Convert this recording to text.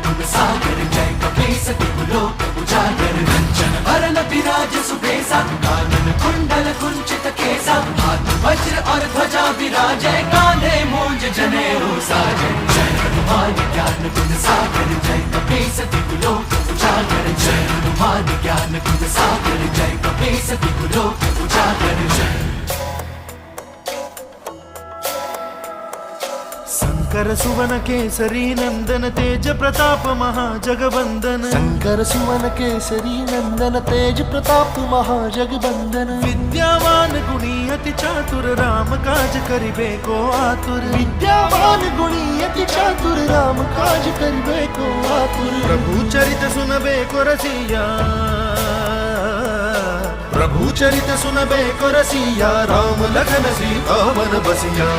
गुण सागर जय कपीस तिलोक उजागर कंचन वरण विराज सुबेसा कानन कुंडल कुंचित केसा हाथ वज्र और ध्वजा विराजे कांधे मूंज जनेऊ साजे जय हनुमान ज्ञान गुण सागर जय कपीस तिलोक उजागर जय हनुमान ज्ञान गुण सागर जय कपीस तिलोक उजागर जय। शंकर सुवन केसरी नंदन तेज प्रताप महाजगवंदन शंकर सुवन केसरी नंदन तेज प्रताप महाजगवंदन विद्यावान गुणी अति चातुर राम काज करिबे को आतुर विद्यावान गुणी अति चातुर राम काज करिबे को आतुर प्रभु चरित सुनबे को रसिया प्रभु चरित सुनबे को रसिया राम लखन सीता मन बसिया।